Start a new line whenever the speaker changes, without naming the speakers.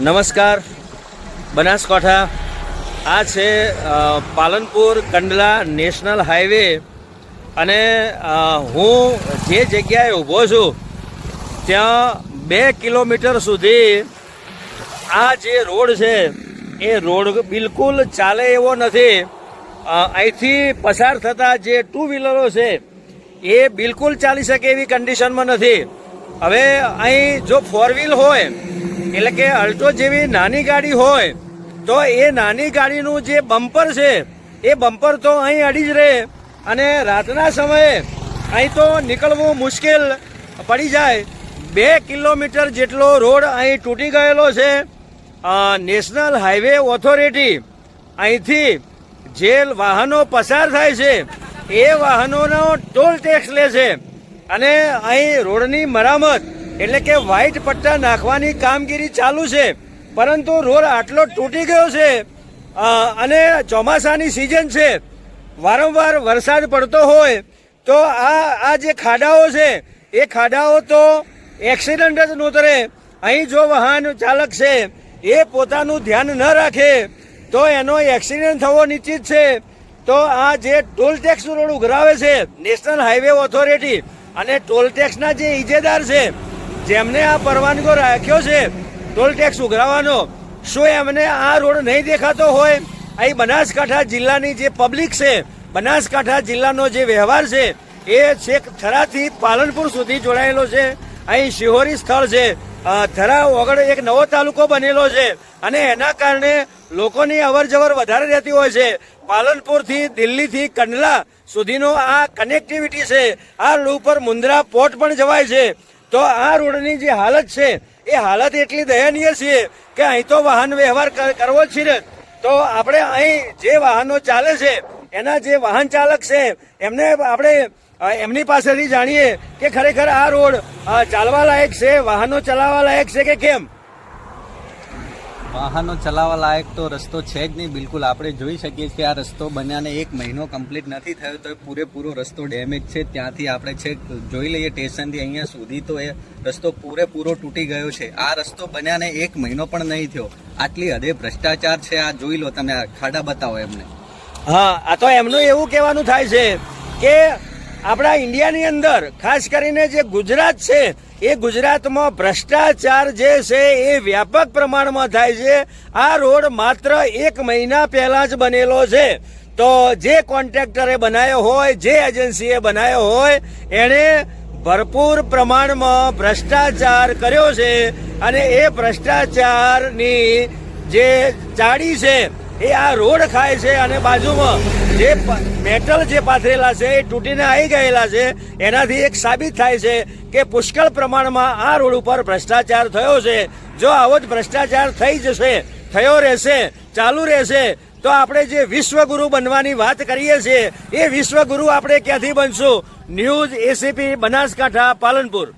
નમસ્કાર બનાસકાંઠા આ છે પાલનપુર કંડલા નેશનલ હાઈવે અને હું જે જગ્યાએ ઊભો છું ત્યાં 2 કિલોમીટર સુધી આ જે રોડ છે એ રોડ બિલકુલ ચાલે એવો નથી. અહીંથી પસાર થતા જે ટુ વ્હીલરો છે એ બિલકુલ ચાલી શકે એવી કન્ડિશનમાં નથી. હવે અહીં જો 4 વ્હીલ હોય એટલે કે અલ્ટો જેવી નાની ગાડી હોય તો એ નાની ગાડીનું જે બમ્પર છે એ બમ્પર તો અહીં અડી જ રહે અને રાતના સમયે અહીં તો નીકળવું મુશ્કેલ પડી જાય. 2 કિલોમીટર જેટલો રોડ અહીં તૂટી ગયેલો છે. નેશનલ હાઈવે ઓથોરિટી અહીંથી જે વાહનો પસાર થાય છે એ વાહનોનો ટોલ ટેક્સ લે છે અને અહીં રોડની મરામત એટલે કે વ્હાઇટ પટ્ટા નાખવાની કામગીરી ચાલુ છે. પરંતુ રોડ આટલો તૂટી ગયો છે અને ચોમાસાની સિઝન છે, વારંવાર વરસાદ પડતો હોય તો આ જે ખાડાઓ છે એ ખાડાઓ તો એક્સિડન્ટ જ નોતરે. અહીં જો વાહન ચાલક છે એ પોતાનું ધ્યાન ન રાખે તો એનો એક્સિડન્ટ થવો નિશ્ચિત છે. તો આ જે ટોલ ટેક્સ રોડ ઉઘરાવે છે નેશનલ હાઈવે ઓથોરિટી અને ટોલ ટેક્સના જે ઇજેદાર છે જેમને આ પરવાનગો રાખ્યો છે ટોલ ટેક્સ ઉઘરાવવાનો, શું એમને આ રોડ નહીં દેખાતો હોય? અહીં બનાસકાંઠા જિલ્લાની જે પબ્લિક છે, બનાસકાંઠા જિલ્લાનો જે વ્યવહાર છે એ છેક થરાથી પાલનપુર સુધી જોડાયેલો છે. અહીં શિહોરી સ્થળ છે, થરા ઓગળ એક નવો તાલુકો બનેલો છે અને એના કારણે લોકોની અવર જવર વધારે રહેતી હોય છે. પાલનપુરથી દિલ્હીથી કંડલા સુધીનો આ કનેક્ટિવિટી છે. આ રોડ ઉપર મુન્દ્રા પોર્ટ પણ જવાય છે. તો આ રોડની જે હાલત છે એ હાલત એટલી દયનીય છે કે અહીં તો વાહન વ્યવહાર કરવો જ છે. તો આપણે અહીં જે વાહનો ચાલે છે એના જે વાહન ચાલક છે એમને આપણે એમની પાસેથી જાણીએ કે ખરેખર આ રોડ ચાલવા લાયક છે, વાહનો ચલાવવા લાયક છે કે કેમ?
વાહનો ચલાવવા લાયક તો રસ્તો છે જ નહીં. બિલકુલ આપણે જોઈ શકીએ છીએ આ રસ્તો બન્યાને 1 મહિનો કમ્પ્લીટ નથી થયો તો પૂરેપૂરો રસ્તો ડેમેજ છે. ત્યાંથી આપણે છે જોઈ લઈએ સ્ટેશનથી અહીંયા સુધી તો એ રસ્તો પૂરેપૂરો તૂટી ગયો છે. આ રસ્તો બન્યાને 1 મહિનો પણ નહીં થયો. આટલી હદે ભ્રષ્ટાચાર છે. આ જોઈ લો તમે, આ ખાડા બતાવો એમને.
હા, આ તો એમનું એવું કહેવાનું થાય છે કે આપણા ઇન્ડિયાની અંદર ખાસ કરીને જે ગુજરાત છે એ ગુજરાતમાં ભ્રષ્ટાચાર જે છે એ વ્યાપક પ્રમાણમાં થાય છે. આ રોડ માત્ર 1 મહિના પહેલા જ બનેલો છે. તો જે કોન્ટ્રાક્ટરે બનાવ્યો હોય, જે એજન્સીએ બનાવ્યો હોય એણે ભરપૂર પ્રમાણમાં ભ્રષ્ટાચાર કર્યો છે અને એ ભ્રષ્ટાચારની જે ચાડી છે એ આ રોડ ખાય છે અને બાજુમાં જે મેટલ જે પાથરેલા છે એ તૂટીને આવી ગયેલા છે. એનાથી એક સાબિત થાય છે કે પુષ્કળ પ્રમાણમાં આ રોડ ઉપર ભ્રષ્ટાચાર થયો છે. જો આવો જ ભ્રષ્ટાચાર થઈ જશે, થયો રહેશે, ચાલુ રહેશે તો આપણે જે વિશ્વગુરુ બનવાની વાત કરીએ છીએ એ વિશ્વગુરુ આપણે ક્યાંથી બનશું? News ACP Banaskantha Palanpur.